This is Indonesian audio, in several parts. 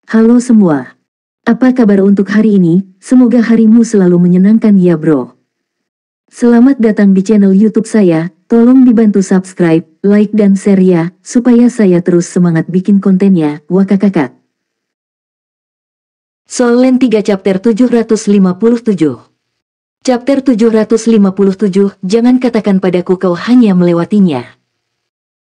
Halo semua. Apa kabar untuk hari ini? Semoga harimu selalu menyenangkan ya bro. Selamat datang di channel YouTube saya. Tolong dibantu subscribe, like dan share ya, supaya saya terus semangat bikin kontennya. Wakakakak. Solen 3 chapter 757. Chapter 757, jangan katakan padaku kau hanya melewatinya.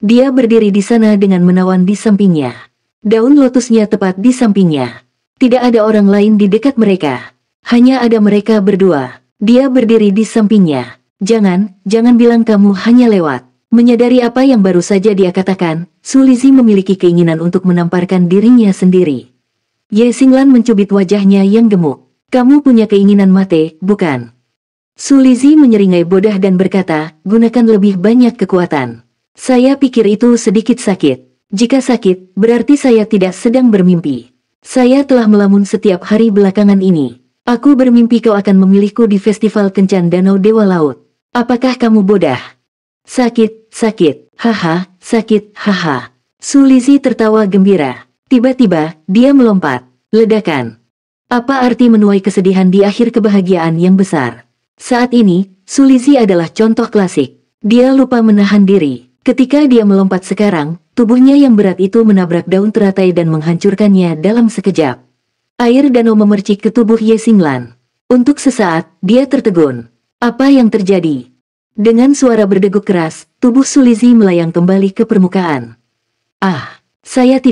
Dia berdiri di sana dengan menawan di sampingnya. Daun lotusnya tepat di sampingnya. Tidak ada orang lain di dekat mereka. Hanya ada mereka berdua. Dia berdiri di sampingnya. Jangan bilang kamu hanya lewat. Menyadari apa yang baru saja dia katakan, Su Lizzie memiliki keinginan untuk menamparkan dirinya sendiri. Ye Xinglan mencubit wajahnya yang gemuk. Kamu punya keinginan mati, bukan? Su Lizzie menyeringai bodoh dan berkata, gunakan lebih banyak kekuatan. Saya pikir itu sedikit sakit. Jika sakit, berarti saya tidak sedang bermimpi. Saya telah melamun setiap hari belakangan ini. Aku bermimpi kau akan memilihku di festival kencan Danau Dewa Laut. Apakah kamu bodoh? Sakit, haha, sakit, haha. Su Lizzie tertawa gembira. Tiba-tiba, dia melompat. Ledakan. Apa arti menuai kesedihan di akhir kebahagiaan yang besar? Saat ini, Su Lizzie adalah contoh klasik. Dia lupa menahan diri. Ketika dia melompat sekarang, tubuhnya yang berat itu menabrak daun teratai dan menghancurkannya dalam sekejap. Air danau memercik ke tubuh Ye Xinglan. Untuk sesaat, dia tertegun. Apa yang terjadi? Dengan suara berdeguk keras, tubuh Su Lizzie melayang kembali ke permukaan. Saya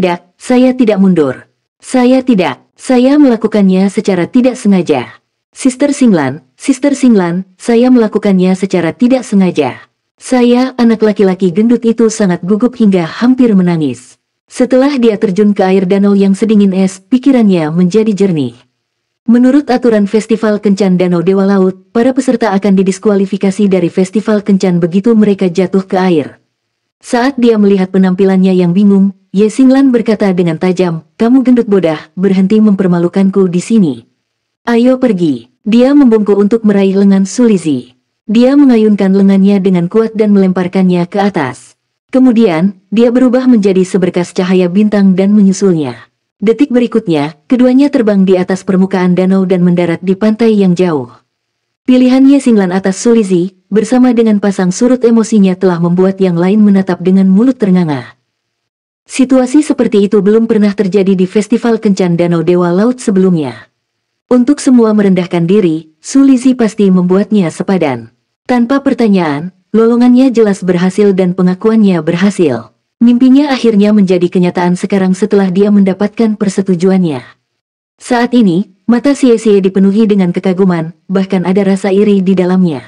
tidak mundur. Saya melakukannya secara tidak sengaja. Sister Xinglan, saya melakukannya secara tidak sengaja. Saya, anak laki-laki gendut itu sangat gugup hingga hampir menangis. Setelah dia terjun ke air danau yang sedingin es, pikirannya menjadi jernih. Menurut aturan Festival Kencan Danau Dewa Laut, para peserta akan didiskualifikasi dari Festival Kencan begitu mereka jatuh ke air. Saat dia melihat penampilannya yang bingung, Ye Xinglan berkata dengan tajam, kamu gendut bodoh, berhenti mempermalukanku di sini. Ayo pergi. Dia membungkuk untuk meraih lengan Su Lizzie. Dia mengayunkan lengannya dengan kuat dan melemparkannya ke atas. Kemudian, dia berubah menjadi seberkas cahaya bintang dan menyusulnya. Detik berikutnya, keduanya terbang di atas permukaan danau dan mendarat di pantai yang jauh. Pilihan Ye Xinglan atas Su Lizzie, bersama dengan pasang surut emosinya telah membuat yang lain menatap dengan mulut ternganga. Situasi seperti itu belum pernah terjadi di Festival Kencan Danau Dewa Laut sebelumnya. Untuk semua merendahkan diri, Su Lizzie pasti membuatnya sepadan. Tanpa pertanyaan, lolongannya jelas berhasil dan pengakuannya berhasil. Mimpinya akhirnya menjadi kenyataan sekarang setelah dia mendapatkan persetujuannya. Saat ini, mata Xie dipenuhi dengan kekaguman, bahkan ada rasa iri di dalamnya.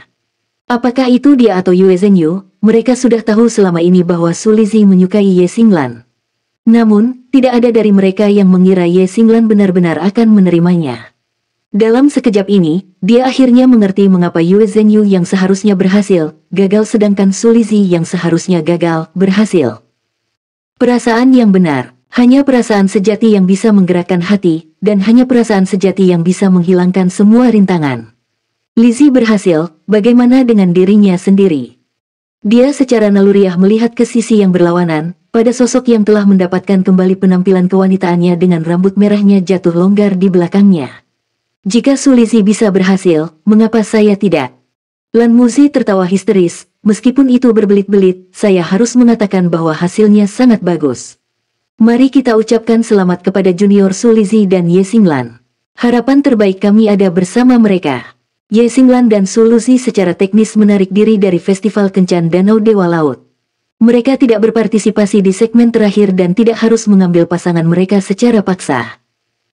Apakah itu dia atau Yue Zhenyu? Mereka sudah tahu selama ini bahwa Su Lizzie menyukai Ye Xinglan. Namun, tidak ada dari mereka yang mengira Ye Xinglan benar-benar akan menerimanya. Dalam sekejap ini, dia akhirnya mengerti mengapa Yue Zhenyu yang seharusnya berhasil, gagal sedangkan Su Lizzie yang seharusnya gagal, berhasil. Perasaan yang benar, hanya perasaan sejati yang bisa menggerakkan hati, dan hanya perasaan sejati yang bisa menghilangkan semua rintangan. Lizzie berhasil, bagaimana dengan dirinya sendiri? Dia secara naluriah melihat ke sisi yang berlawanan, pada sosok yang telah mendapatkan kembali penampilan kewanitaannya dengan rambut merahnya jatuh longgar di belakangnya. Jika Su Lizzie bisa berhasil, mengapa saya tidak? Lan Muzi tertawa histeris, meskipun itu berbelit-belit, saya harus mengatakan bahwa hasilnya sangat bagus. Mari kita ucapkan selamat kepada junior Su Lizzie dan Ye Xinglan. Harapan terbaik kami ada bersama mereka. Ye Xinglan dan Su Lizzie secara teknis menarik diri dari Festival Kencan Danau Dewa Laut. Mereka tidak berpartisipasi di segmen terakhir dan tidak harus mengambil pasangan mereka secara paksa.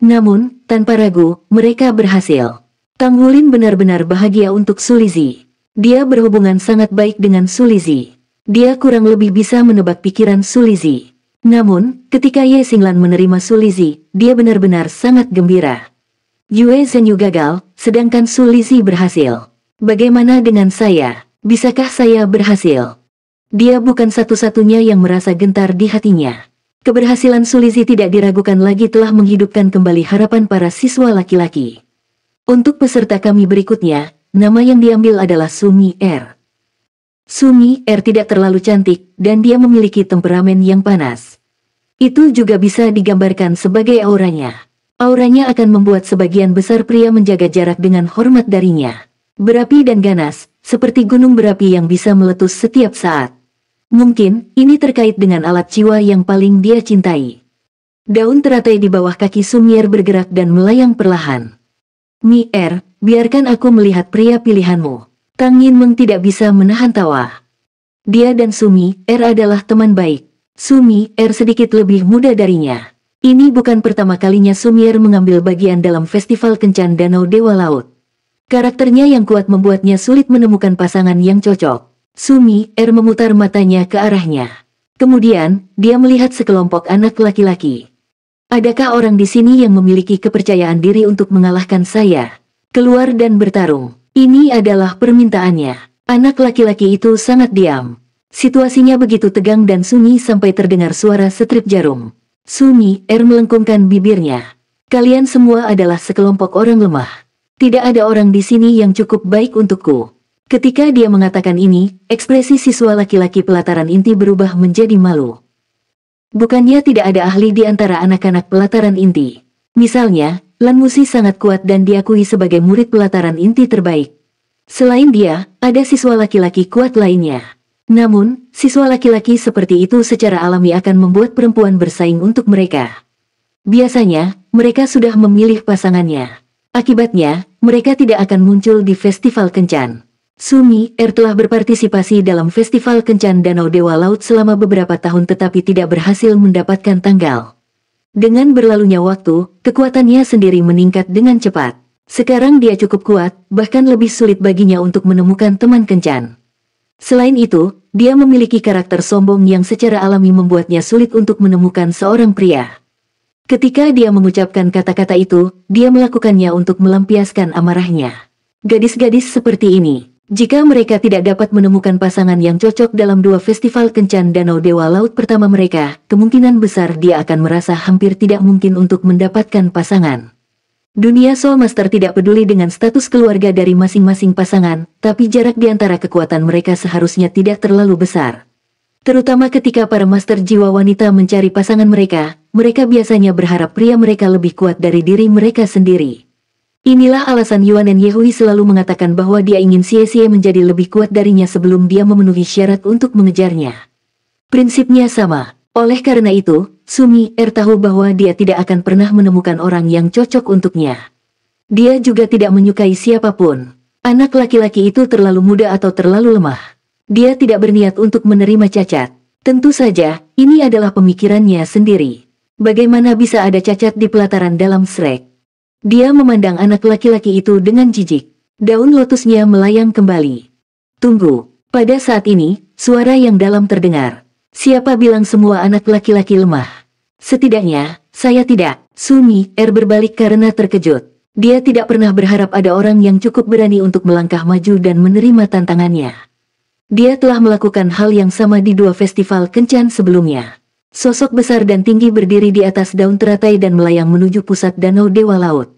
Namun, tanpa ragu, mereka berhasil. Tang Wulin benar-benar bahagia untuk Su Lizzie. Dia berhubungan sangat baik dengan Su Lizzie. Dia kurang lebih bisa menebak pikiran Su Lizzie. Namun, ketika Ye Xinglan menerima Su Lizzie, dia benar-benar sangat gembira. Yue Zhenyu gagal, sedangkan Su Lizzie berhasil. Bagaimana dengan saya? Bisakah saya berhasil? Dia bukan satu-satunya yang merasa gentar di hatinya. Keberhasilan Su Lizzie tidak diragukan lagi telah menghidupkan kembali harapan para siswa laki-laki. Untuk peserta kami berikutnya, nama yang diambil adalah Sumi Er. Sumi Er tidak terlalu cantik, dan dia memiliki temperamen yang panas. Itu juga bisa digambarkan sebagai auranya. Auranya akan membuat sebagian besar pria menjaga jarak dengan hormat darinya. Berapi dan ganas, seperti gunung berapi yang bisa meletus setiap saat. Mungkin, ini terkait dengan alat jiwa yang paling dia cintai. Daun teratai di bawah kaki Sumier bergerak dan melayang perlahan. Mi-er, biarkan aku melihat pria pilihanmu. Tang Yin Meng tidak bisa menahan tawa. Dia dan Sumi-er adalah teman baik. Sumi-er sedikit lebih muda darinya. Ini bukan pertama kalinya Sumier mengambil bagian dalam festival kencan Danau Dewa Laut. Karakternya yang kuat membuatnya sulit menemukan pasangan yang cocok. Sumi-er memutar matanya ke arahnya. Kemudian, dia melihat sekelompok anak laki-laki. Adakah orang di sini yang memiliki kepercayaan diri untuk mengalahkan saya? Keluar dan bertarung. Ini adalah permintaannya. Anak laki-laki itu sangat diam. Situasinya begitu tegang dan sunyi sampai terdengar suara setrip jarum. Sumi-er melengkungkan bibirnya. Kalian semua adalah sekelompok orang lemah. Tidak ada orang di sini yang cukup baik untukku. Ketika dia mengatakan ini, ekspresi siswa laki-laki pelataran inti berubah menjadi malu. Bukannya tidak ada ahli di antara anak-anak pelataran inti. Misalnya, Lan Musi sangat kuat dan diakui sebagai murid pelataran inti terbaik. Selain dia, ada siswa laki-laki kuat lainnya. Namun, siswa laki-laki seperti itu secara alami akan membuat perempuan bersaing untuk mereka. Biasanya, mereka sudah memilih pasangannya. Akibatnya, mereka tidak akan muncul di festival kencan. Sumi-er telah berpartisipasi dalam festival kencan Danau Dewa Laut selama beberapa tahun tetapi tidak berhasil mendapatkan tanggal. Dengan berlalunya waktu, kekuatannya sendiri meningkat dengan cepat. Sekarang dia cukup kuat, bahkan lebih sulit baginya untuk menemukan teman kencan. Selain itu, dia memiliki karakter sombong yang secara alami membuatnya sulit untuk menemukan seorang pria. Ketika dia mengucapkan kata-kata itu, dia melakukannya untuk melampiaskan amarahnya. Gadis-gadis seperti ini, jika mereka tidak dapat menemukan pasangan yang cocok dalam dua festival kencan Danau Dewa Laut pertama mereka, kemungkinan besar dia akan merasa hampir tidak mungkin untuk mendapatkan pasangan. Dunia Soul Master tidak peduli dengan status keluarga dari masing-masing pasangan, tapi jarak di antara kekuatan mereka seharusnya tidak terlalu besar. Terutama ketika para master jiwa wanita mencari pasangan mereka biasanya berharap pria mereka lebih kuat dari diri mereka sendiri. Inilah alasan Yuan Yehui selalu mengatakan bahwa dia ingin Xie menjadi lebih kuat darinya sebelum dia memenuhi syarat untuk mengejarnya. Prinsipnya sama. Oleh karena itu, Sumi-er tahu bahwa dia tidak akan pernah menemukan orang yang cocok untuknya. Dia juga tidak menyukai siapapun. Anak laki-laki itu terlalu muda atau terlalu lemah. Dia tidak berniat untuk menerima cacat. Tentu saja, ini adalah pemikirannya sendiri. Bagaimana bisa ada cacat di pelataran dalam Shrek? Dia memandang anak laki-laki itu dengan jijik. Daun lotusnya melayang kembali. Tunggu. Pada saat ini, suara yang dalam terdengar. Siapa bilang semua anak laki-laki lemah? Setidaknya, saya tidak. Sumi-er berbalik karena terkejut. Dia tidak pernah berharap ada orang yang cukup berani untuk melangkah maju dan menerima tantangannya. Dia telah melakukan hal yang sama di dua festival kencan sebelumnya. Sosok besar dan tinggi berdiri di atas daun teratai dan melayang menuju pusat Danau Dewa Laut.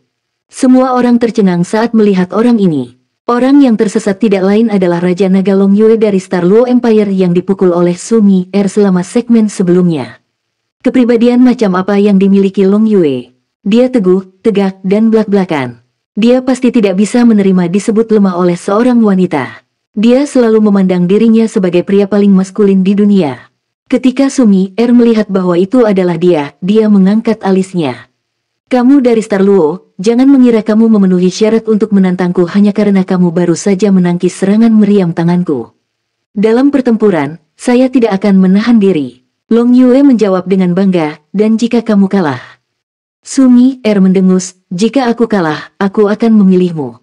Semua orang tercengang saat melihat orang ini. Orang yang tersesat tidak lain adalah Raja Naga Long Yue dari Star Luo Empire yang dipukul oleh Sumi-er selama segmen sebelumnya. Kepribadian macam apa yang dimiliki Long Yue? Dia teguh, tegak, dan belak-belakan. Dia pasti tidak bisa menerima disebut lemah oleh seorang wanita. Dia selalu memandang dirinya sebagai pria paling maskulin di dunia. Ketika Sumi-er melihat bahwa itu adalah dia mengangkat alisnya. Kamu dari Star Luo, jangan mengira kamu memenuhi syarat untuk menantangku hanya karena kamu baru saja menangkis serangan meriam tanganku. Dalam pertempuran, saya tidak akan menahan diri. Long Yue menjawab dengan bangga, dan jika kamu kalah. Sumi-er mendengus, jika aku kalah, aku akan memilihmu.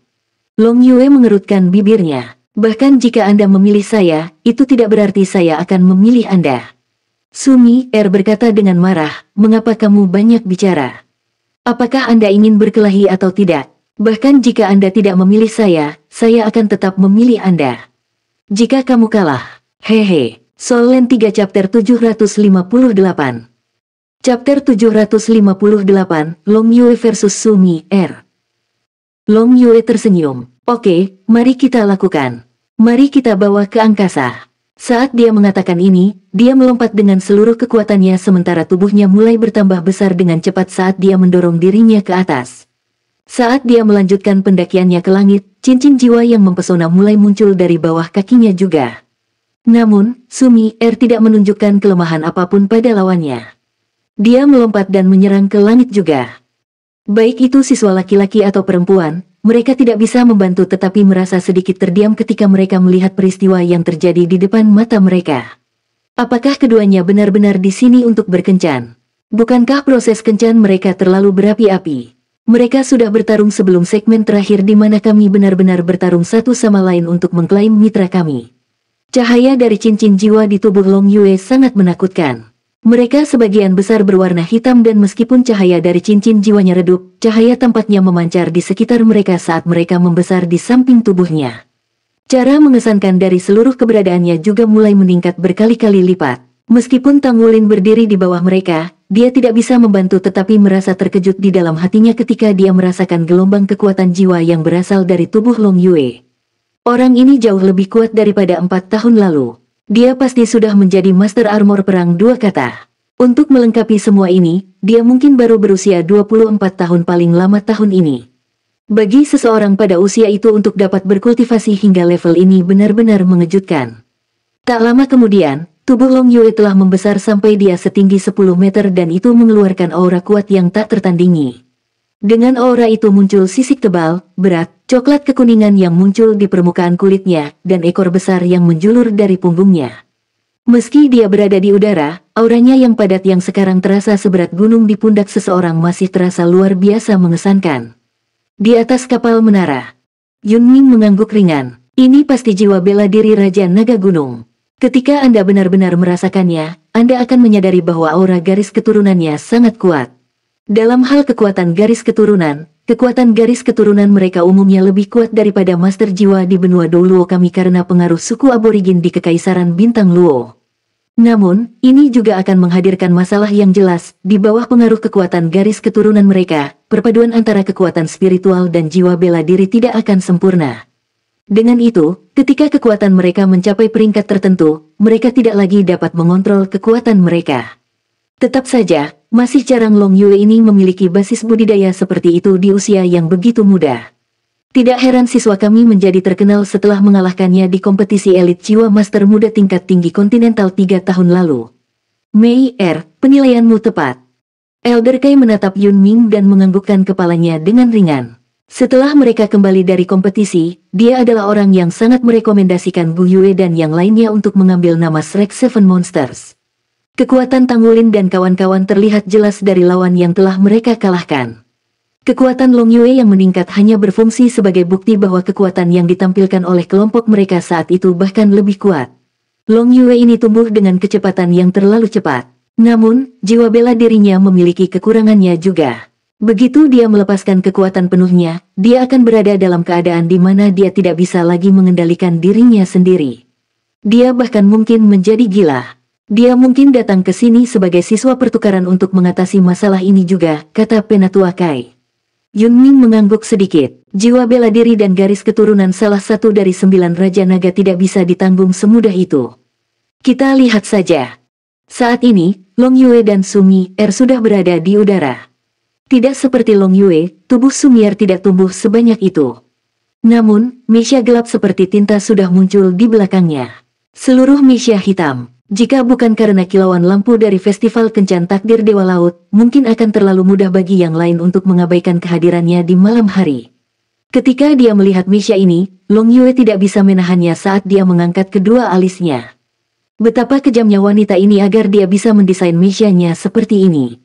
Long Yue mengerutkan bibirnya. Bahkan jika Anda memilih saya, itu tidak berarti saya akan memilih Anda. Sumi-er berkata dengan marah, mengapa kamu banyak bicara? Apakah Anda ingin berkelahi atau tidak? Bahkan jika Anda tidak memilih saya akan tetap memilih Anda. Jika kamu kalah, hehe. Soul Land 3 Chapter 758. Chapter 758, Long Yue versus Sumi-er. Long Yue tersenyum. Oke, mari kita lakukan. Mari kita bawa ke angkasa. Saat dia mengatakan ini, dia melompat dengan seluruh kekuatannya sementara tubuhnya mulai bertambah besar dengan cepat saat dia mendorong dirinya ke atas. Saat dia melanjutkan pendakiannya ke langit, cincin jiwa yang mempesona mulai muncul dari bawah kakinya juga. Namun, Sumi Er tidak menunjukkan kelemahan apapun pada lawannya. Dia melompat dan menyerang ke langit juga. Baik itu siswa laki-laki atau perempuan, mereka tidak bisa membantu tetapi merasa sedikit terdiam ketika mereka melihat peristiwa yang terjadi di depan mata mereka. Apakah keduanya benar-benar di sini untuk berkencan? Bukankah proses kencan mereka terlalu berapi-api? Mereka sudah bertarung sebelum segmen terakhir di mana kami benar-benar bertarung satu sama lain untuk mengklaim mitra kami. Cahaya dari cincin jiwa di tubuh Long Yue sangat menakutkan. Mereka sebagian besar berwarna hitam dan meskipun cahaya dari cincin jiwanya redup, cahaya tampaknya memancar di sekitar mereka saat mereka membesar di samping tubuhnya. Cara mengesankan dari seluruh keberadaannya juga mulai meningkat berkali-kali lipat. Meskipun Tang Wulin berdiri di bawah mereka, dia tidak bisa membantu tetapi merasa terkejut di dalam hatinya ketika dia merasakan gelombang kekuatan jiwa yang berasal dari tubuh Long Yue. Orang ini jauh lebih kuat daripada 4 tahun lalu. Dia pasti sudah menjadi Master Armor Perang 2 kata. Untuk melengkapi semua ini, dia mungkin baru berusia 24 tahun paling lama tahun ini. Bagi seseorang pada usia itu untuk dapat berkultivasi hingga level ini benar-benar mengejutkan. Tak lama kemudian, tubuh Long Yue telah membesar sampai dia setinggi 10 meter dan itu mengeluarkan aura kuat yang tak tertandingi. Dengan aura itu muncul sisik tebal, berat, coklat kekuningan yang muncul di permukaan kulitnya, dan ekor besar yang menjulur dari punggungnya. Meski dia berada di udara, auranya yang padat yang sekarang terasa seberat gunung di pundak seseorang masih terasa luar biasa mengesankan. Di atas kapal menara, Yunming mengangguk ringan. Ini pasti jiwa bela diri Raja Naga Gunung. Ketika Anda benar-benar merasakannya, Anda akan menyadari bahwa aura garis keturunannya sangat kuat. Dalam hal kekuatan garis keturunan mereka umumnya lebih kuat daripada Master Jiwa di benua Luo kami karena pengaruh suku aborigin di Kekaisaran Bintang Luo. Namun, ini juga akan menghadirkan masalah yang jelas, di bawah pengaruh kekuatan garis keturunan mereka, perpaduan antara kekuatan spiritual dan jiwa bela diri tidak akan sempurna. Dengan itu, ketika kekuatan mereka mencapai peringkat tertentu, mereka tidak lagi dapat mengontrol kekuatan mereka. Tetap saja, masih jarang Long Yue ini memiliki basis budidaya seperti itu di usia yang begitu muda. Tidak heran siswa kami menjadi terkenal setelah mengalahkannya di kompetisi elit jiwa master muda tingkat tinggi kontinental 3 tahun lalu. Mei Er, penilaianmu tepat. Elder Kai menatap Yunming dan menganggukkan kepalanya dengan ringan. Setelah mereka kembali dari kompetisi, dia adalah orang yang sangat merekomendasikan Gu Yue dan yang lainnya untuk mengambil nama Shrek Seven Monsters. Kekuatan Tang Wulin dan kawan-kawan terlihat jelas dari lawan yang telah mereka kalahkan. Kekuatan Long Yue yang meningkat hanya berfungsi sebagai bukti bahwa kekuatan yang ditampilkan oleh kelompok mereka saat itu bahkan lebih kuat. Long Yue ini tumbuh dengan kecepatan yang terlalu cepat. Namun, jiwa bela dirinya memiliki kekurangannya juga. Begitu dia melepaskan kekuatan penuhnya, dia akan berada dalam keadaan di mana dia tidak bisa lagi mengendalikan dirinya sendiri. Dia bahkan mungkin menjadi gila. Dia mungkin datang ke sini sebagai siswa pertukaran untuk mengatasi masalah ini juga, kata Penatua Kai. Yunming mengangguk sedikit. Jiwa bela diri dan garis keturunan salah satu dari 9 Raja Naga tidak bisa ditanggung semudah itu. Kita lihat saja. Saat ini, Long Yue dan Sumi Er sudah berada di udara. Tidak seperti Long Yue, tubuh Sumi Er tidak tumbuh sebanyak itu. Namun, Misha gelap seperti tinta sudah muncul di belakangnya. Seluruh Misha hitam. Jika bukan karena kilauan lampu dari Festival Kencan Takdir Dewa Laut, mungkin akan terlalu mudah bagi yang lain untuk mengabaikan kehadirannya di malam hari. Ketika dia melihat Misha ini, Long Yue tidak bisa menahannya saat dia mengangkat kedua alisnya. Betapa kejamnya wanita ini agar dia bisa mendesain Misha-nya seperti ini.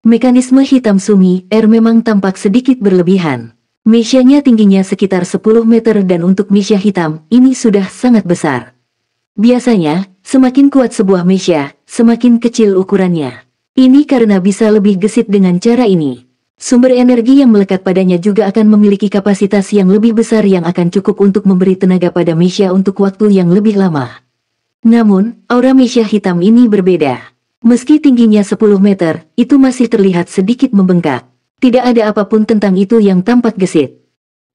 Mekanisme hitam Sumi Er memang tampak sedikit berlebihan. Misha-nya tingginya sekitar 10 meter dan untuk Misha hitam, ini sudah sangat besar. Biasanya, semakin kuat sebuah Misha, semakin kecil ukurannya. Ini karena bisa lebih gesit dengan cara ini. Sumber energi yang melekat padanya juga akan memiliki kapasitas yang lebih besar yang akan cukup untuk memberi tenaga pada Misha untuk waktu yang lebih lama. Namun, aura Misha hitam ini berbeda. Meski tingginya 10 meter, itu masih terlihat sedikit membengkak. Tidak ada apapun tentang itu yang tampak gesit.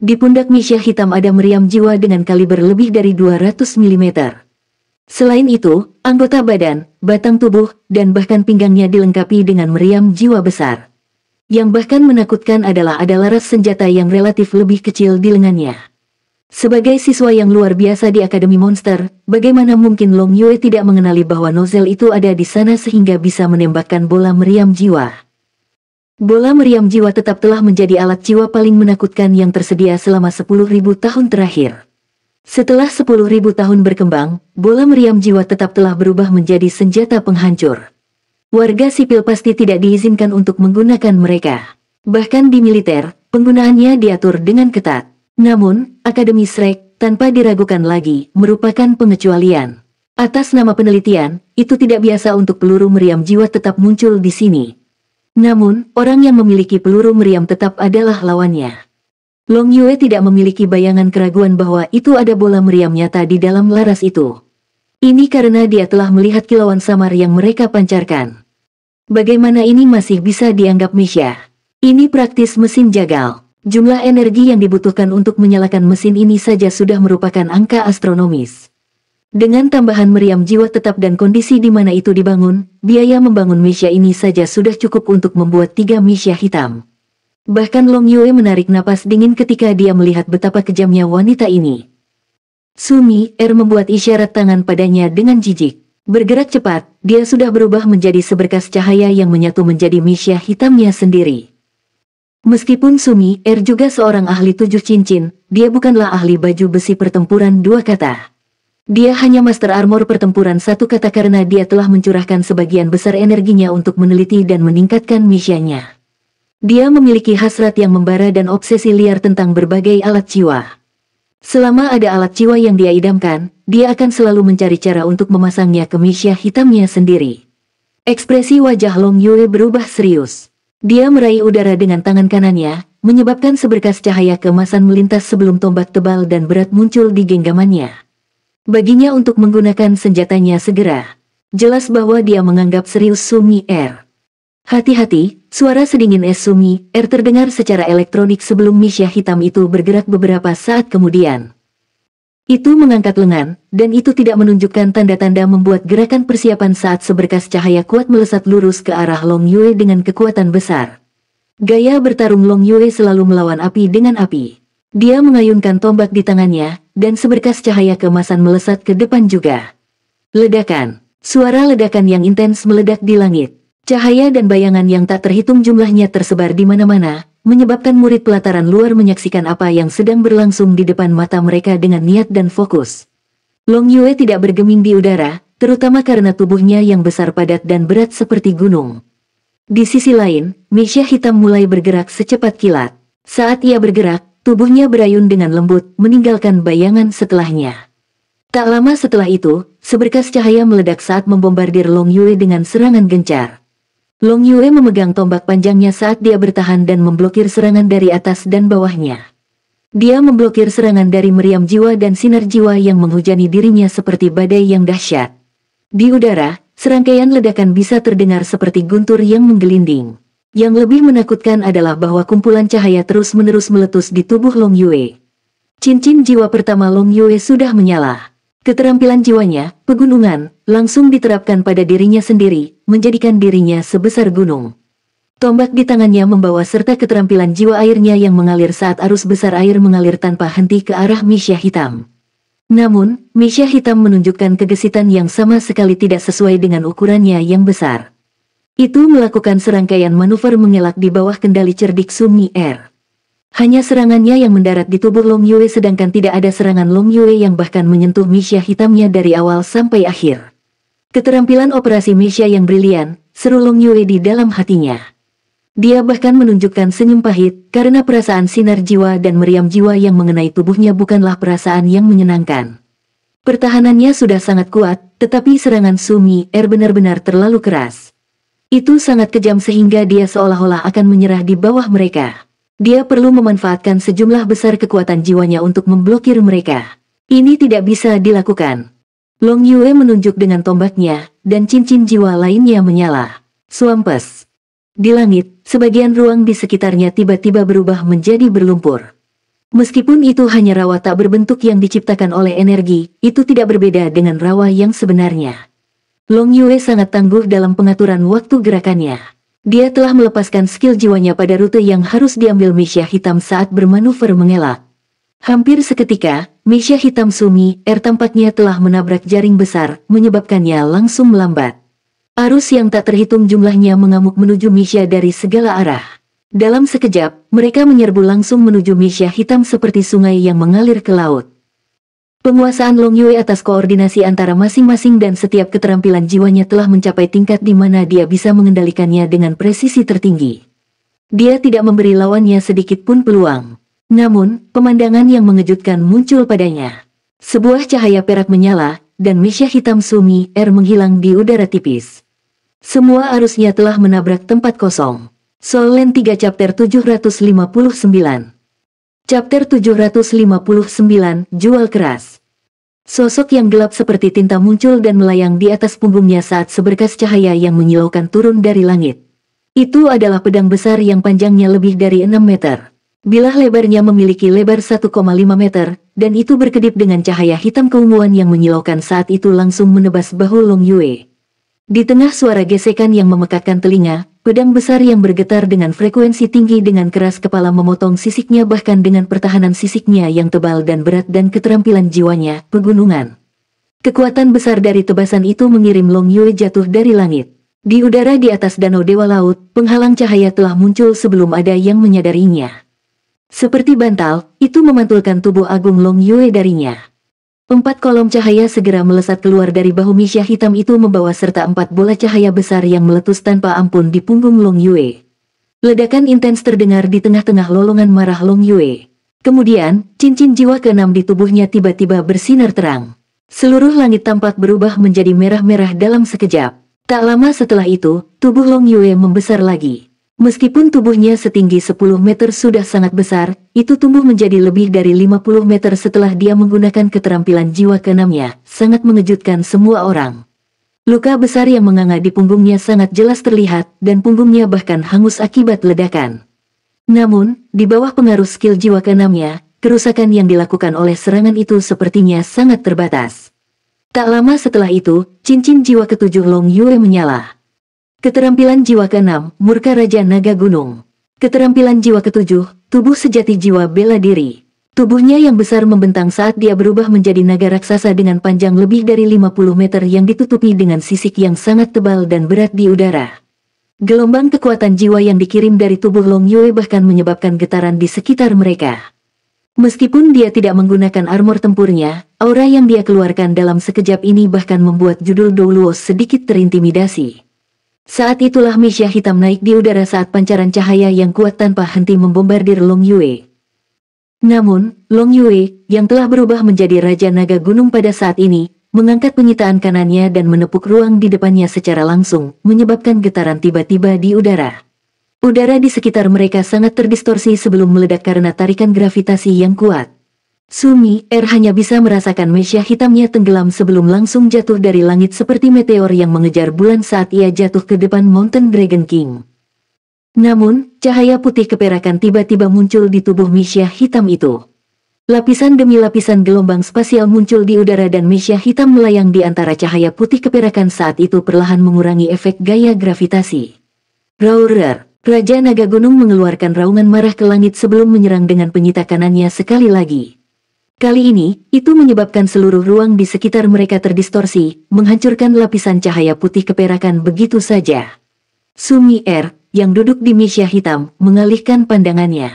Di pundak Misha hitam ada meriam jiwa dengan kaliber lebih dari 200 mm. Selain itu, anggota badan, batang tubuh, dan bahkan pinggangnya dilengkapi dengan meriam jiwa besar. Yang bahkan menakutkan adalah ada laras senjata yang relatif lebih kecil di lengannya. Sebagai siswa yang luar biasa di Akademi Monster, bagaimana mungkin Long Yue tidak mengenali bahwa nozel itu ada di sana sehingga bisa menembakkan bola meriam jiwa. Bola meriam jiwa tetap telah menjadi alat jiwa paling menakutkan yang tersedia selama 10.000 tahun terakhir. Setelah 10.000 tahun berkembang, bola meriam jiwa tetap telah berubah menjadi senjata penghancur. Warga sipil pasti tidak diizinkan untuk menggunakan mereka. Bahkan di militer, penggunaannya diatur dengan ketat. Namun, Akademi Shrek, tanpa diragukan lagi, merupakan pengecualian. Atas nama penelitian, itu tidak biasa untuk peluru meriam jiwa tetap muncul di sini. Namun, orang yang memiliki peluru meriam tetap adalah lawannya. Long Yue tidak memiliki bayangan keraguan bahwa itu ada bola meriam nyata di dalam laras itu. Ini karena dia telah melihat kilauan samar yang mereka pancarkan. Bagaimana ini masih bisa dianggap Misha? Ini praktis mesin jagal. Jumlah energi yang dibutuhkan untuk menyalakan mesin ini saja sudah merupakan angka astronomis. Dengan tambahan meriam jiwa tetap dan kondisi di mana itu dibangun, biaya membangun Misha ini saja sudah cukup untuk membuat 3 Misha hitam. Bahkan Long Yue menarik napas dingin ketika dia melihat betapa kejamnya wanita ini. Sumi membuat isyarat tangan padanya dengan jijik. Bergerak cepat, dia sudah berubah menjadi seberkas cahaya yang menyatu menjadi Misha hitamnya sendiri. Meskipun Sumi juga seorang ahli 7 cincin, dia bukanlah ahli baju besi pertempuran 2 kata. Dia hanya master armor pertempuran 1 kata karena dia telah mencurahkan sebagian besar energinya untuk meneliti dan meningkatkan Misha-nya. Dia memiliki hasrat yang membara dan obsesi liar tentang berbagai alat jiwa. Selama ada alat jiwa yang dia idamkan, dia akan selalu mencari cara untuk memasangnya ke Misha hitamnya sendiri. Ekspresi wajah Long Yue berubah serius. Dia meraih udara dengan tangan kanannya, menyebabkan seberkas cahaya keemasan melintas sebelum tombak tebal dan berat muncul di genggamannya. Baginya untuk menggunakan senjatanya segera. Jelas bahwa dia menganggap serius Sumi Hati-hati, suara sedingin Sumi terdengar secara elektronik sebelum Misha hitam itu bergerak beberapa saat kemudian. Itu mengangkat lengan, dan itu tidak menunjukkan tanda-tanda membuat gerakan persiapan saat seberkas cahaya kuat melesat lurus ke arah Long Yue dengan kekuatan besar. Gaya bertarung Long Yue selalu melawan api dengan api. Dia mengayunkan tombak di tangannya, dan seberkas cahaya keemasan melesat ke depan juga. Ledakan. Suara ledakan yang intens meledak di langit. Cahaya dan bayangan yang tak terhitung jumlahnya tersebar di mana-mana, menyebabkan murid pelataran luar menyaksikan apa yang sedang berlangsung di depan mata mereka dengan niat dan fokus. Long Yue tidak bergeming di udara, terutama karena tubuhnya yang besar padat dan berat seperti gunung. Di sisi lain, Misha hitam mulai bergerak secepat kilat. Saat ia bergerak, tubuhnya berayun dengan lembut, meninggalkan bayangan setelahnya. Tak lama setelah itu, seberkas cahaya meledak saat membombardir Long Yue dengan serangan gencar. Long Yue memegang tombak panjangnya saat dia bertahan dan memblokir serangan dari atas dan bawahnya. Dia memblokir serangan dari meriam jiwa dan sinar jiwa yang menghujani dirinya seperti badai yang dahsyat. Di udara, serangkaian ledakan bisa terdengar seperti guntur yang menggelinding. Yang lebih menakutkan adalah bahwa kumpulan cahaya terus-menerus meletus di tubuh Long Yue. Cincin jiwa pertama Long Yue sudah menyala. Keterampilan jiwanya, pegunungan, langsung diterapkan pada dirinya sendiri, menjadikan dirinya sebesar gunung. Tombak di tangannya membawa serta keterampilan jiwa airnya yang mengalir saat arus besar air mengalir tanpa henti ke arah Misha hitam. Namun, Misha hitam menunjukkan kegesitan yang sama sekali tidak sesuai dengan ukurannya yang besar. Itu melakukan serangkaian manuver mengelak di bawah kendali cerdik Sumi Hanya serangannya yang mendarat di tubuh Long Yue sedangkan tidak ada serangan Long Yue yang bahkan menyentuh Misha hitamnya dari awal sampai akhir. Keterampilan operasi Misha yang brilian, seru Long Yue di dalam hatinya. Dia bahkan menunjukkan senyum pahit karena perasaan sinar jiwa dan meriam jiwa yang mengenai tubuhnya bukanlah perasaan yang menyenangkan. Pertahanannya sudah sangat kuat, tetapi serangan Sumi benar-benar terlalu keras. Itu sangat kejam sehingga dia seolah-olah akan menyerah di bawah mereka. Dia perlu memanfaatkan sejumlah besar kekuatan jiwanya untuk memblokir mereka. Ini tidak bisa dilakukan. Long Yue menunjuk dengan tombaknya, dan cincin jiwa lainnya menyala. Swampes. Di langit, sebagian ruang di sekitarnya tiba-tiba berubah menjadi berlumpur. Meskipun itu hanya rawa tak berbentuk yang diciptakan oleh energi, itu tidak berbeda dengan rawa yang sebenarnya. Long Yue sangat tangguh dalam pengaturan waktu gerakannya. Dia telah melepaskan skill jiwanya pada rute yang harus diambil Misha Hitam saat bermanuver mengelak. Hampir seketika, Misha Hitam Sumi R tampaknya telah menabrak jaring besar, menyebabkannya langsung melambat. Arus yang tak terhitung jumlahnya mengamuk menuju Misha dari segala arah. Dalam sekejap, mereka menyerbu langsung menuju Misha Hitam seperti sungai yang mengalir ke laut. Penguasaan Long Yue atas koordinasi antara masing-masing dan setiap keterampilan jiwanya telah mencapai tingkat di mana dia bisa mengendalikannya dengan presisi tertinggi. Dia tidak memberi lawannya sedikit pun peluang. Namun, pemandangan yang mengejutkan muncul padanya. Sebuah cahaya perak menyala, dan Misha Hitam Sumi R menghilang di udara tipis. Semua arusnya telah menabrak tempat kosong. Soul Land 3 Chapter 759. Chapter 759, Jual Keras. Sosok yang gelap seperti tinta muncul dan melayang di atas punggungnya saat seberkas cahaya yang menyilaukan turun dari langit. Itu adalah pedang besar yang panjangnya lebih dari 6 meter. Bilah lebarnya memiliki lebar 1,5 meter, dan itu berkedip dengan cahaya hitam keunguan yang menyilaukan saat itu langsung menebas bahu Long Yue. Di tengah suara gesekan yang memekakkan telinga, pedang besar yang bergetar dengan frekuensi tinggi dengan keras kepala memotong sisiknya bahkan dengan pertahanan sisiknya yang tebal dan berat dan keterampilan jiwanya, pegunungan. Kekuatan besar dari tebasan itu mengirim Long Yue jatuh dari langit. Di udara di atas danau Dewa Laut, penghalang cahaya telah muncul sebelum ada yang menyadarinya. Seperti bantal, itu memantulkan tubuh agung Long Yue darinya. 4 kolom cahaya segera melesat keluar dari bahu Misha Hitam itu membawa serta 4 bola cahaya besar yang meletus tanpa ampun di punggung Long Yue. Ledakan intens terdengar di tengah-tengah lolongan marah Long Yue. Kemudian, cincin jiwa ke-6 di tubuhnya tiba-tiba bersinar terang. Seluruh langit tampak berubah menjadi merah-merah dalam sekejap. Tak lama setelah itu, tubuh Long Yue membesar lagi. Meskipun tubuhnya setinggi 10 meter sudah sangat besar, itu tumbuh menjadi lebih dari 50 meter setelah dia menggunakan keterampilan jiwa ke-6-nya, sangat mengejutkan semua orang. Luka besar yang menganga di punggungnya sangat jelas terlihat, dan punggungnya bahkan hangus akibat ledakan. Namun, di bawah pengaruh skill jiwa ke-6-nya, kerusakan yang dilakukan oleh serangan itu sepertinya sangat terbatas. Tak lama setelah itu, cincin jiwa ke-7 Long Yue menyala. Keterampilan jiwa ke-6, Murka Raja Naga Gunung. Keterampilan jiwa ke-7, tubuh sejati jiwa bela diri. Tubuhnya yang besar membentang saat dia berubah menjadi naga raksasa dengan panjang lebih dari 50 meter yang ditutupi dengan sisik yang sangat tebal dan berat di udara. Gelombang kekuatan jiwa yang dikirim dari tubuh Long Yue bahkan menyebabkan getaran di sekitar mereka. Meskipun dia tidak menggunakan armor tempurnya, aura yang dia keluarkan dalam sekejap ini bahkan membuat judul Doulos sedikit terintimidasi. Saat itulah Misha Hitam naik di udara saat pancaran cahaya yang kuat tanpa henti membombardir Long Yue. Namun, Long Yue, yang telah berubah menjadi Raja Naga Gunung pada saat ini, mengangkat penyitaan kanannya dan menepuk ruang di depannya secara langsung, menyebabkan getaran tiba-tiba di udara. Udara di sekitar mereka sangat terdistorsi sebelum meledak karena tarikan gravitasi yang kuat. Sumi R hanya bisa merasakan Misha hitamnya tenggelam sebelum langsung jatuh dari langit seperti meteor yang mengejar bulan saat ia jatuh ke depan Mountain Dragon King. Namun, cahaya putih keperakan tiba-tiba muncul di tubuh Misha hitam itu. Lapisan demi lapisan gelombang spasial muncul di udara dan Misha hitam melayang di antara cahaya putih keperakan saat itu perlahan mengurangi efek gaya gravitasi. Roarer, Raja Naga Gunung mengeluarkan raungan marah ke langit sebelum menyerang dengan penyita kanannya sekali lagi. Kali ini, itu menyebabkan seluruh ruang di sekitar mereka terdistorsi, menghancurkan lapisan cahaya putih keperakan begitu saja. Sumi R, yang duduk di Misha hitam, mengalihkan pandangannya.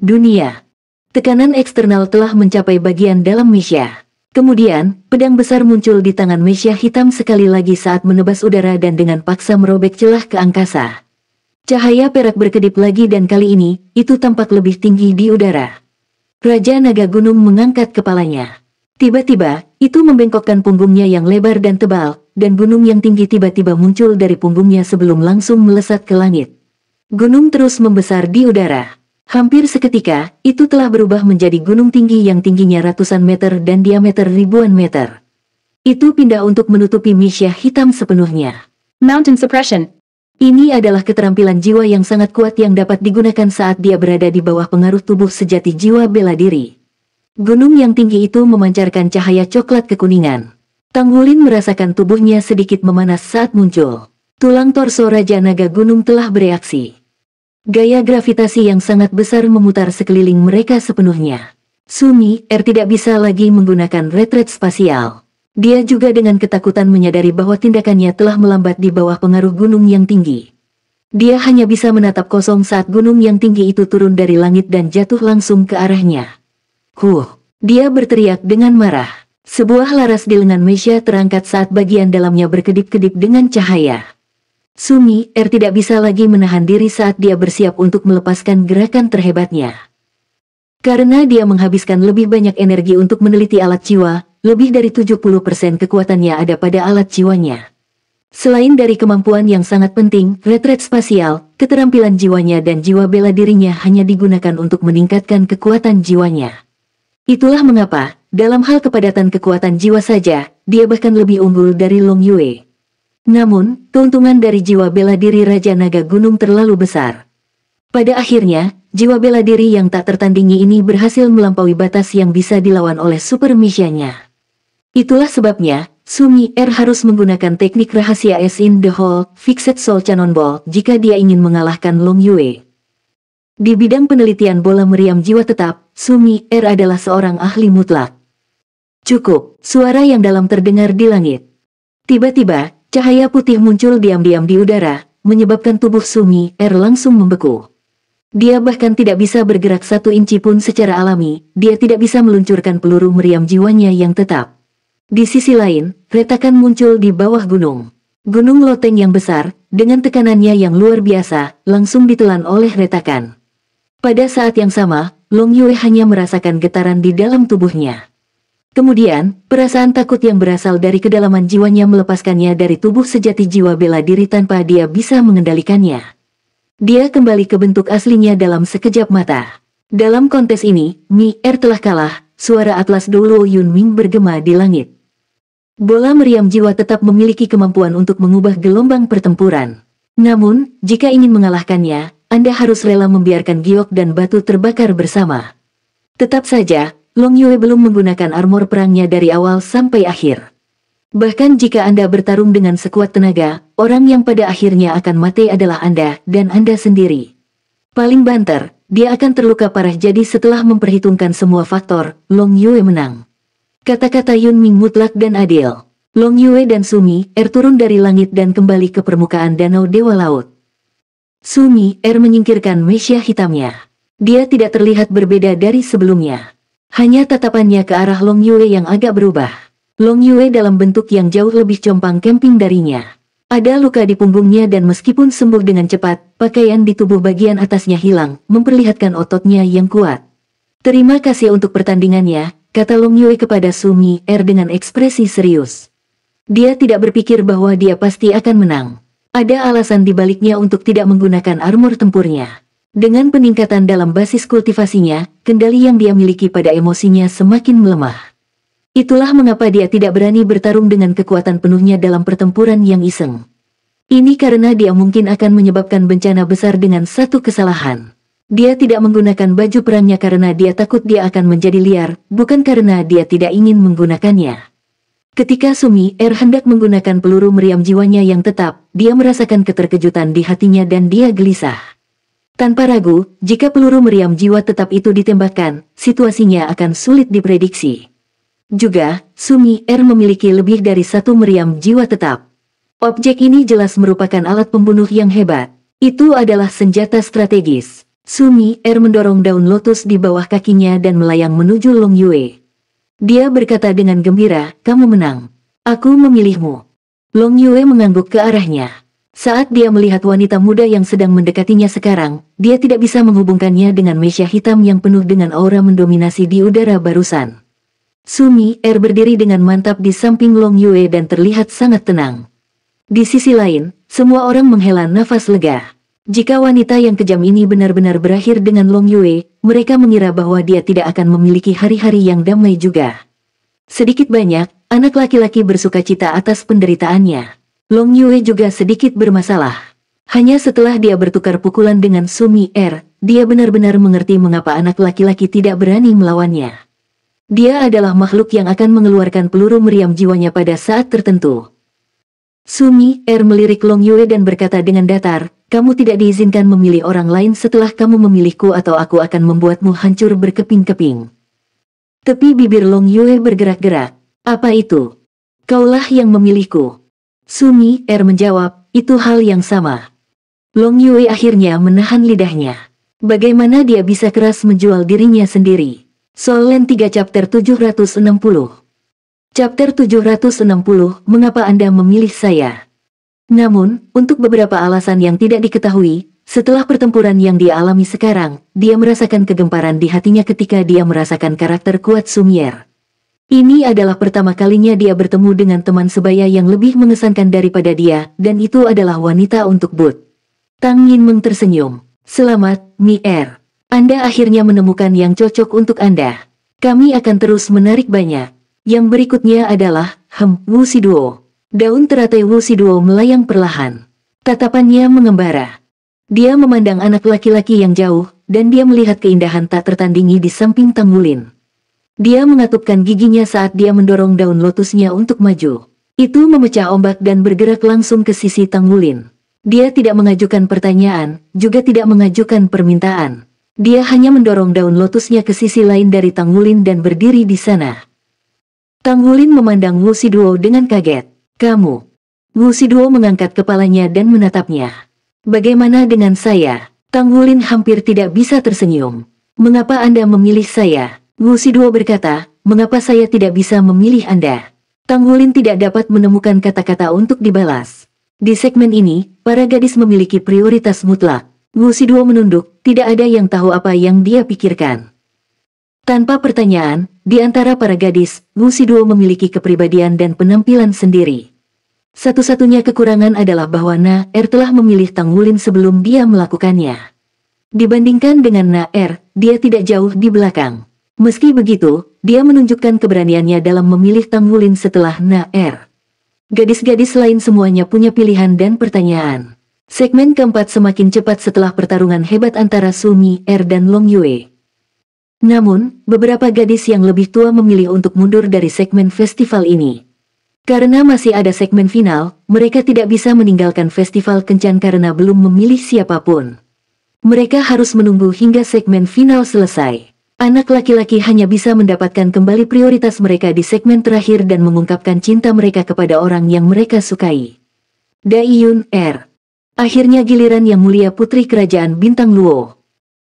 Dunia. Tekanan eksternal telah mencapai bagian dalam Misha. Kemudian, pedang besar muncul di tangan Misha hitam sekali lagi saat menebas udara dan dengan paksa merobek celah ke angkasa. Cahaya perak berkedip lagi dan kali ini, itu tampak lebih tinggi di udara. Raja Naga Gunung mengangkat kepalanya. Tiba-tiba, itu membengkokkan punggungnya yang lebar dan tebal, dan gunung yang tinggi tiba-tiba muncul dari punggungnya sebelum langsung melesat ke langit. Gunung terus membesar di udara. Hampir seketika, itu telah berubah menjadi gunung tinggi yang tingginya ratusan meter dan diameter ribuan meter. Itu pindah untuk menutupi Misha hitam sepenuhnya. Mountain suppression. Ini adalah keterampilan jiwa yang sangat kuat yang dapat digunakan saat dia berada di bawah pengaruh tubuh sejati jiwa bela diri. Gunung yang tinggi itu memancarkan cahaya coklat kekuningan. Tang Wulin merasakan tubuhnya sedikit memanas saat muncul. Tulang torso Raja Naga Gunung telah bereaksi. Gaya gravitasi yang sangat besar memutar sekeliling mereka sepenuhnya. Sumi tidak bisa lagi menggunakan retret spasial. Dia juga dengan ketakutan menyadari bahwa tindakannya telah melambat di bawah pengaruh gunung yang tinggi. Dia hanya bisa menatap kosong saat gunung yang tinggi itu turun dari langit dan jatuh langsung ke arahnya. Dia berteriak dengan marah. Sebuah laras di lengan Mesya terangkat saat bagian dalamnya berkedip-kedip dengan cahaya. Sumi tidak bisa lagi menahan diri saat dia bersiap untuk melepaskan gerakan terhebatnya. Karena dia menghabiskan lebih banyak energi untuk meneliti alat jiwa, lebih dari 70% kekuatannya ada pada alat jiwanya. Selain dari kemampuan yang sangat penting, retret spasial, keterampilan jiwanya dan jiwa bela dirinya hanya digunakan untuk meningkatkan kekuatan jiwanya. Itulah mengapa, dalam hal kepadatan kekuatan jiwa saja, dia bahkan lebih unggul dari Long Yue. Namun, keuntungan dari jiwa bela diri Raja Naga Gunung terlalu besar. Pada akhirnya, jiwa bela diri yang tak tertandingi ini berhasil melampaui batas yang bisa dilawan oleh super misianya. Itulah sebabnya, Sumi harus menggunakan teknik rahasia S in the Hole, Fixed Soul Cannonball, jika dia ingin mengalahkan Long Yue. Di bidang penelitian bola meriam jiwa tetap, Sumi adalah seorang ahli mutlak. Cukup, suara yang dalam terdengar di langit. Tiba-tiba, cahaya putih muncul diam-diam di udara, menyebabkan tubuh Sumi langsung membeku. Dia bahkan tidak bisa bergerak 1 inci pun secara alami, dia tidak bisa meluncurkan peluru meriam jiwanya yang tetap. Di sisi lain, retakan muncul di bawah gunung. Gunung loteng yang besar, dengan tekanannya yang luar biasa, langsung ditelan oleh retakan. Pada saat yang sama, Long Yue hanya merasakan getaran di dalam tubuhnya. Kemudian, perasaan takut yang berasal dari kedalaman jiwanya melepaskannya dari tubuh sejati jiwa bela diri tanpa dia bisa mengendalikannya. Dia kembali ke bentuk aslinya dalam sekejap mata. Dalam kontes ini, Mi telah kalah, suara Atlas Dolo Yunming bergema di langit. Bola meriam jiwa tetap memiliki kemampuan untuk mengubah gelombang pertempuran. Namun, jika ingin mengalahkannya, Anda harus rela membiarkan giok dan batu terbakar bersama. Tetap saja, Long Yue belum menggunakan armor perangnya dari awal sampai akhir. Bahkan jika Anda bertarung dengan sekuat tenaga, orang yang pada akhirnya akan mati adalah Anda dan Anda sendiri. Paling banter, dia akan terluka parah jadi setelah memperhitungkan semua faktor, Long Yue menang. Kata-kata Yunming mutlak dan adil. Long Yue dan Sumi turun dari langit dan kembali ke permukaan danau Dewa Laut. Sumi menyingkirkan mesya hitamnya. Dia tidak terlihat berbeda dari sebelumnya. Hanya tatapannya ke arah Long Yue yang agak berubah. Long Yue dalam bentuk yang jauh lebih compang camping darinya. Ada luka di punggungnya dan meskipun sembuh dengan cepat, pakaian di tubuh bagian atasnya hilang, memperlihatkan ototnya yang kuat. Terima kasih untuk pertandingannya, kata Long Yue kepada Sumi dengan ekspresi serius. Dia tidak berpikir bahwa dia pasti akan menang. Ada alasan di baliknya untuk tidak menggunakan armor tempurnya. Dengan peningkatan dalam basis kultivasinya, kendali yang dia miliki pada emosinya semakin melemah. Itulah mengapa dia tidak berani bertarung dengan kekuatan penuhnya dalam pertempuran yang iseng. Ini karena dia mungkin akan menyebabkan bencana besar dengan satu kesalahan. Dia tidak menggunakan baju perangnya karena dia takut dia akan menjadi liar, bukan karena dia tidak ingin menggunakannya. Ketika Sumi hendak menggunakan peluru meriam jiwanya yang tetap, dia merasakan keterkejutan di hatinya dan dia gelisah. Tanpa ragu, jika peluru meriam jiwa tetap itu ditembakkan, situasinya akan sulit diprediksi. Juga, Sumi memiliki lebih dari 1 meriam jiwa tetap. Objek ini jelas merupakan alat pembunuh yang hebat. Itu adalah senjata strategis. Sumi mendorong daun lotus di bawah kakinya dan melayang menuju Long Yue. Dia berkata dengan gembira, "Kamu menang. Aku memilihmu." Long Yue mengangguk ke arahnya. Saat dia melihat wanita muda yang sedang mendekatinya sekarang, dia tidak bisa menghubungkannya dengan mesya hitam yang penuh dengan aura mendominasi di udara barusan. Sumi berdiri dengan mantap di samping Long Yue dan terlihat sangat tenang. Di sisi lain, semua orang menghela nafas lega. Jika wanita yang kejam ini benar-benar berakhir dengan Long Yue, mereka mengira bahwa dia tidak akan memiliki hari-hari yang damai juga. Sedikit banyak, anak laki-laki bersukacita atas penderitaannya. Long Yue juga sedikit bermasalah. Hanya setelah dia bertukar pukulan dengan Sumi Er, dia benar-benar mengerti mengapa anak laki-laki tidak berani melawannya. Dia adalah makhluk yang akan mengeluarkan peluru meriam jiwanya pada saat tertentu. Sumi Er melirik Long Yue dan berkata dengan datar, "Kamu tidak diizinkan memilih orang lain setelah kamu memilihku atau aku akan membuatmu hancur berkeping-keping." Tepi bibir Long Yue bergerak-gerak. "Apa itu? Kaulah yang memilihku." Sumi Er menjawab, "Itu hal yang sama." Long Yue akhirnya menahan lidahnya. Bagaimana dia bisa keras menjual dirinya sendiri? Soul Land 3 Chapter 760. Chapter 760, Mengapa Anda Memilih Saya? Namun, untuk beberapa alasan yang tidak diketahui, setelah pertempuran yang dia alami sekarang, dia merasakan kegemparan di hatinya ketika dia merasakan karakter kuat Sumier. Ini adalah pertama kalinya dia bertemu dengan teman sebaya yang lebih mengesankan daripada dia, dan itu adalah wanita untuk Bud. Tang Yinmeng tersenyum. "Selamat, Mi Er. Anda akhirnya menemukan yang cocok untuk Anda. Kami akan terus menarik banyak." Yang berikutnya adalah, Wu Shiduo. Daun teratai Wu Shiduo melayang perlahan. Tatapannya mengembara. Dia memandang anak laki-laki yang jauh, dan dia melihat keindahan tak tertandingi di samping Tang Wulin. Dia mengatupkan giginya saat dia mendorong daun lotusnya untuk maju. Itu memecah ombak dan bergerak langsung ke sisi Tang Wulin. Dia tidak mengajukan pertanyaan, juga tidak mengajukan permintaan. Dia hanya mendorong daun lotusnya ke sisi lain dari Tang Wulin dan berdiri di sana. Tang Wulin memandang Wu Shiduo dengan kaget. "Kamu?" Wu Shiduo mengangkat kepalanya dan menatapnya. "Bagaimana dengan saya?" Tang Wulin hampir tidak bisa tersenyum. "Mengapa Anda memilih saya?" Wu Shiduo berkata, "Mengapa saya tidak bisa memilih Anda?" Tang Wulin tidak dapat menemukan kata-kata untuk dibalas. Di segmen ini, para gadis memiliki prioritas mutlak. Wu Shiduo menunduk, tidak ada yang tahu apa yang dia pikirkan. Tanpa pertanyaan, di antara para gadis, Wu Shiduo memiliki kepribadian dan penampilan sendiri. Satu-satunya kekurangan adalah bahwa Na Er telah memilih Tang Wulin sebelum dia melakukannya. Dibandingkan dengan Na Er, dia tidak jauh di belakang. Meski begitu, dia menunjukkan keberaniannya dalam memilih Tang Wulin setelah Na Er. Gadis-gadis lain semuanya punya pilihan dan pertanyaan. Segmen keempat semakin cepat setelah pertarungan hebat antara Sumi Er dan Long Yue. Namun, beberapa gadis yang lebih tua memilih untuk mundur dari segmen festival ini. Karena masih ada segmen final, mereka tidak bisa meninggalkan festival kencan karena belum memilih siapapun. Mereka harus menunggu hingga segmen final selesai. Anak laki-laki hanya bisa mendapatkan kembali prioritas mereka di segmen terakhir dan mengungkapkan cinta mereka kepada orang yang mereka sukai. Daiyun Er. Akhirnya giliran Yang Mulia Putri Kerajaan Bintang Luo.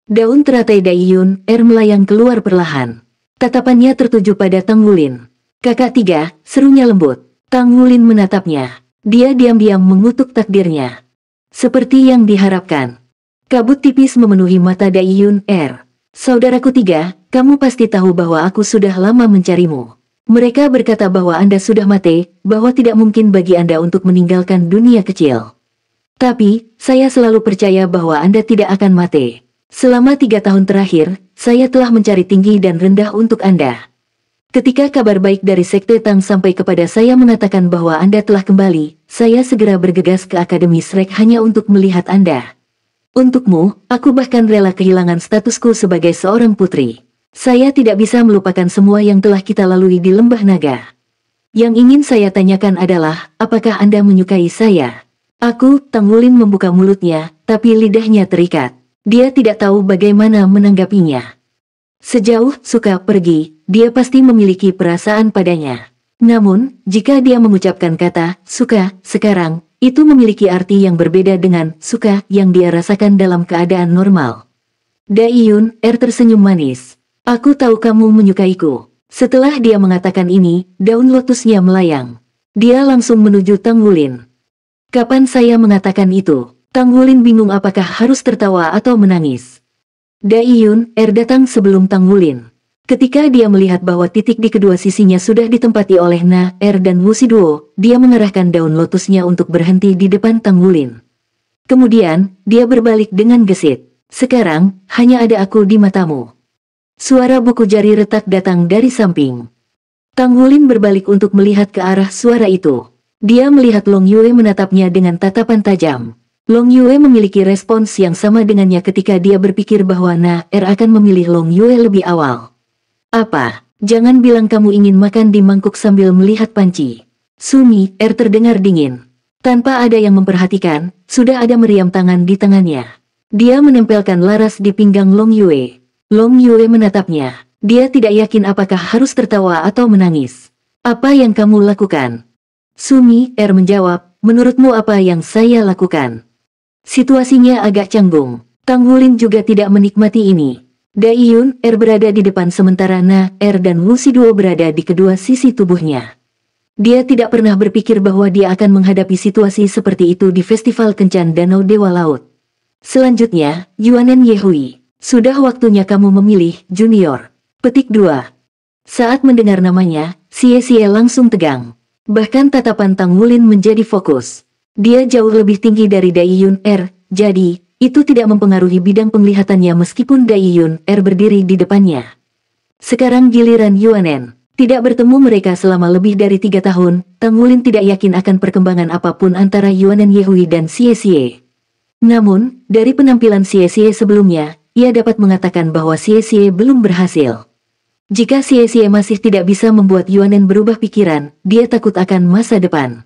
Daun teratai Daiyun Er melayang keluar perlahan. Tatapannya tertuju pada Tang Wulin. "Kakak tiga," serunya lembut. Tang Wulin menatapnya. Dia diam-diam mengutuk takdirnya. Seperti yang diharapkan. Kabut tipis memenuhi mata Daiyun Er. "Saudaraku tiga, kamu pasti tahu bahwa aku sudah lama mencarimu. Mereka berkata bahwa Anda sudah mati, bahwa tidak mungkin bagi Anda untuk meninggalkan dunia kecil. Tapi, saya selalu percaya bahwa Anda tidak akan mati. Selama 3 tahun terakhir, saya telah mencari tinggi dan rendah untuk Anda. Ketika kabar baik dari Sekte Tang sampai kepada saya mengatakan bahwa Anda telah kembali, saya segera bergegas ke Akademi Shrek hanya untuk melihat Anda. Untukmu, aku bahkan rela kehilangan statusku sebagai seorang putri. Saya tidak bisa melupakan semua yang telah kita lalui di Lembah Naga. Yang ingin saya tanyakan adalah, apakah Anda menyukai saya?" Tang Wulin membuka mulutnya, tapi lidahnya terikat. Dia tidak tahu bagaimana menanggapinya. Sejauh suka pergi, dia pasti memiliki perasaan padanya. Namun, jika dia mengucapkan kata suka sekarang, itu memiliki arti yang berbeda dengan suka yang dia rasakan dalam keadaan normal. Daiyun Er tersenyum manis. "Aku tahu kamu menyukaiku." Setelah dia mengatakan ini, daun lotusnya melayang. Dia langsung menuju Tang Wulin. "Kapan saya mengatakan itu?" Tang Wulin bingung apakah harus tertawa atau menangis. Daiyun Er datang sebelum Tang Wulin. Ketika dia melihat bahwa titik di kedua sisinya sudah ditempati oleh Na Er dan Wu Shiduo, dia mengarahkan daun lotusnya untuk berhenti di depan Tang Wulin. Kemudian, dia berbalik dengan gesit. "Sekarang, hanya ada aku di matamu." Suara buku jari retak datang dari samping. Tang Wulin berbalik untuk melihat ke arah suara itu. Dia melihat Long Yue menatapnya dengan tatapan tajam. Long Yue memiliki respons yang sama dengannya ketika dia berpikir bahwa Na-Er akan memilih Long Yue lebih awal. Apa? Jangan bilang kamu ingin makan di mangkuk sambil melihat panci. Sumi-Er terdengar dingin. Tanpa ada yang memperhatikan, sudah ada meriam tangan di tangannya. Dia menempelkan laras di pinggang Long Yue. Long Yue menatapnya. Dia tidak yakin apakah harus tertawa atau menangis. Apa yang kamu lakukan? Sumi-Er menjawab, menurutmu apa yang saya lakukan? Situasinya agak canggung. Tang Wulin juga tidak menikmati ini. Dai Yun-Er berada di depan sementara Na-Er dan Wu Shiduo berada di kedua sisi tubuhnya. Dia tidak pernah berpikir bahwa dia akan menghadapi situasi seperti itu di Festival Kencan Danau Dewa Laut. Selanjutnya, Yuanen Yehui. Sudah waktunya kamu memilih, Junior. Petik 2. Saat mendengar namanya, Xie langsung tegang. Bahkan tatapan Tang Wulin menjadi fokus. Dia jauh lebih tinggi dari Dai Yun-Er, jadi, itu tidak mempengaruhi bidang penglihatannya meskipun Dai Yun-Er berdiri di depannya. Sekarang giliran Yuanen. Tidak bertemu mereka selama lebih dari 3 tahun, Tang Wulin tidak yakin akan perkembangan apapun antara Yuanen Yehui dan Xie. Namun, dari penampilan Xie sebelumnya, ia dapat mengatakan bahwa Xie belum berhasil. Jika Xie masih tidak bisa membuat Yuanen berubah pikiran, dia takut akan masa depan.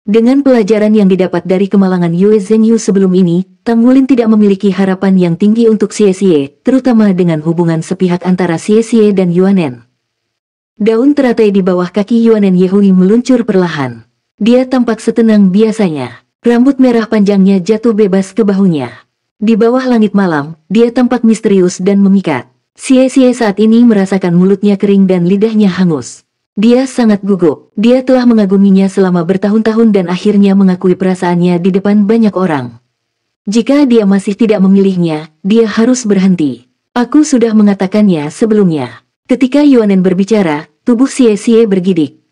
Dengan pelajaran yang didapat dari kemalangan Yue Zhengyu sebelum ini, Tang Wulin tidak memiliki harapan yang tinggi untuk Xie, terutama dengan hubungan sepihak antara Xie dan Yuanen. Daun teratai di bawah kaki Yuanen Yehui meluncur perlahan. Dia tampak setenang biasanya. Rambut merah panjangnya jatuh bebas ke bahunya. Di bawah langit malam, dia tampak misterius dan memikat. Xie saat ini merasakan mulutnya kering dan lidahnya hangus. Dia sangat gugup. Dia telah mengaguminya selama bertahun-tahun dan akhirnya mengakui perasaannya di depan banyak orang. Jika dia masih tidak memilihnya, dia harus berhenti. Aku sudah mengatakannya sebelumnya. Ketika Yuanen berbicara, tubuh Xie bergidik.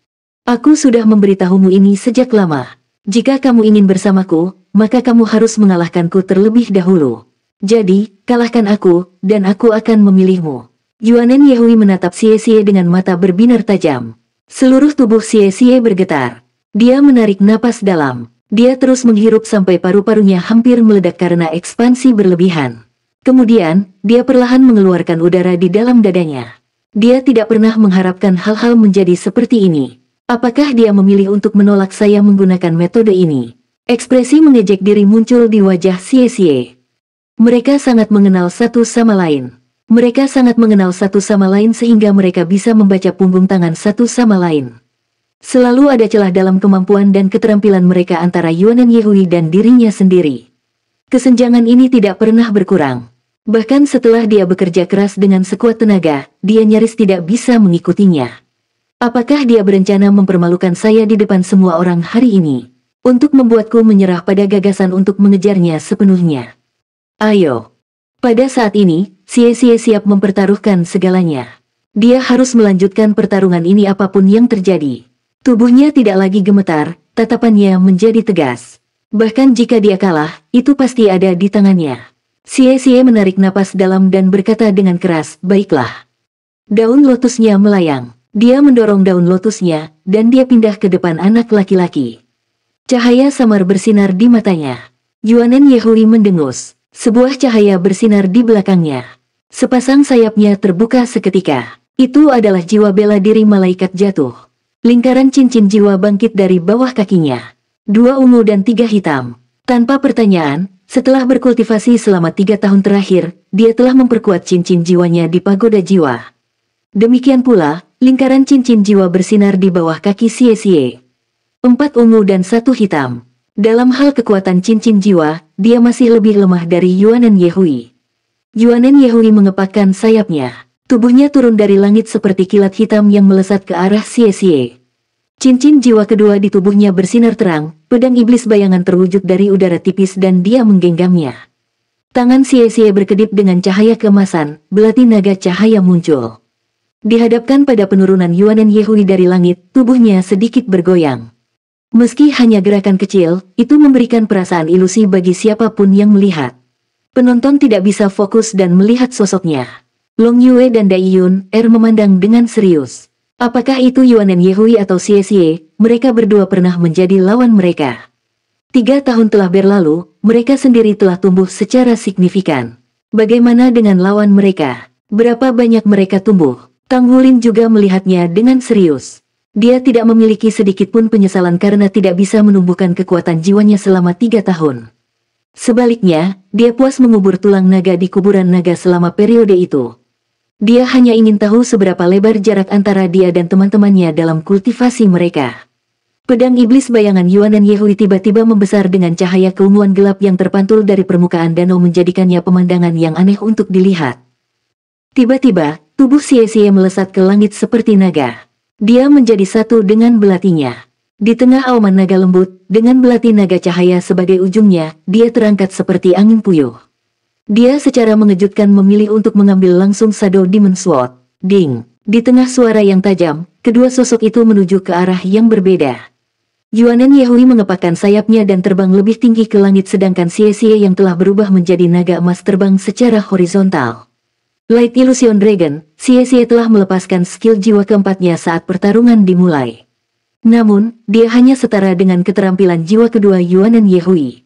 Aku sudah memberitahumu ini sejak lama. Jika kamu ingin bersamaku, maka kamu harus mengalahkanku terlebih dahulu. Jadi, kalahkan aku, dan aku akan memilihmu. Yuanen Yehui menatap Xie dengan mata berbinar tajam. Seluruh tubuh Xie bergetar. Dia menarik napas dalam. Dia terus menghirup sampai paru-parunya hampir meledak karena ekspansi berlebihan. Kemudian, dia perlahan mengeluarkan udara di dalam dadanya. Dia tidak pernah mengharapkan hal-hal menjadi seperti ini. Apakah dia memilih untuk menolak saya menggunakan metode ini? Ekspresi mengejek diri muncul di wajah Xie. Mereka sangat mengenal satu sama lain. Mereka sangat mengenal satu sama lain sehingga mereka bisa membaca punggung tangan satu sama lain. Selalu ada celah dalam kemampuan dan keterampilan mereka antara Yuanen Yehui dan dirinya sendiri. Kesenjangan ini tidak pernah berkurang. Bahkan setelah dia bekerja keras dengan sekuat tenaga, dia nyaris tidak bisa mengikutinya. Apakah dia berencana mempermalukan saya di depan semua orang hari ini? Untuk membuatku menyerah pada gagasan untuk mengejarnya sepenuhnya. Ayo. Pada saat ini, Xie siap mempertaruhkan segalanya. Dia harus melanjutkan pertarungan ini apapun yang terjadi. Tubuhnya tidak lagi gemetar, tatapannya menjadi tegas. Bahkan jika dia kalah, itu pasti ada di tangannya. Xie menarik napas dalam dan berkata dengan keras, baiklah. Daun lotusnya melayang. Dia mendorong daun lotusnya, dan dia pindah ke depan anak laki-laki. Cahaya samar bersinar di matanya. Yuanen Yehui mendengus. Sebuah cahaya bersinar di belakangnya. Sepasang sayapnya terbuka seketika. Itu adalah jiwa bela diri malaikat jatuh. Lingkaran cincin jiwa bangkit dari bawah kakinya. 2 ungu dan 3 hitam. Tanpa pertanyaan, setelah berkultivasi selama 3 tahun terakhir, dia telah memperkuat cincin jiwanya di pagoda jiwa. Demikian pula, lingkaran cincin jiwa bersinar di bawah kaki Xie. 4 ungu dan 1 hitam. Dalam hal kekuatan cincin jiwa, dia masih lebih lemah dari Yuanen Yehui. Yuanen Yehui mengepakkan sayapnya. Tubuhnya turun dari langit seperti kilat hitam yang melesat ke arah Xie. Cincin jiwa kedua di tubuhnya bersinar terang, pedang iblis bayangan terwujud dari udara tipis dan dia menggenggamnya. Tangan Xie berkedip dengan cahaya keemasan, belati naga cahaya muncul. Dihadapkan pada penurunan Yuanen Yehui dari langit, tubuhnya sedikit bergoyang. Meski hanya gerakan kecil, itu memberikan perasaan ilusi bagi siapapun yang melihat. Penonton tidak bisa fokus dan melihat sosoknya. Long Yue dan Dai Yun-Er memandang dengan serius. Apakah itu Yuanen Yehui atau Xie? Mereka berdua pernah menjadi lawan mereka. 3 tahun telah berlalu, mereka sendiri telah tumbuh secara signifikan. Bagaimana dengan lawan mereka? Berapa banyak mereka tumbuh? Tang Wulin juga melihatnya dengan serius. Dia tidak memiliki sedikitpun penyesalan karena tidak bisa menumbuhkan kekuatan jiwanya selama 3 tahun. Sebaliknya, dia puas mengubur tulang naga di kuburan naga selama periode itu. Dia hanya ingin tahu seberapa lebar jarak antara dia dan teman-temannya dalam kultivasi mereka. Pedang iblis bayangan Yuanan Yehui tiba-tiba membesar dengan cahaya keunguan gelap yang terpantul dari permukaan danau menjadikannya pemandangan yang aneh untuk dilihat. Tiba-tiba, tubuh Xie melesat ke langit seperti naga. Dia menjadi satu dengan belatinya. Di tengah auman naga lembut, dengan belati naga cahaya sebagai ujungnya, dia terangkat seperti angin puyuh. Dia secara mengejutkan memilih untuk mengambil langsung Shadow Demon Sword. Ding! Di tengah suara yang tajam, kedua sosok itu menuju ke arah yang berbeda. Yuanan Yehui mengepakkan sayapnya dan terbang lebih tinggi ke langit sedangkan Xie yang telah berubah menjadi naga emas terbang secara horizontal. Light Illusion Dragon, Xie telah melepaskan skill jiwa keempatnya saat pertarungan dimulai. Namun, dia hanya setara dengan keterampilan jiwa kedua Yuanan Yehui.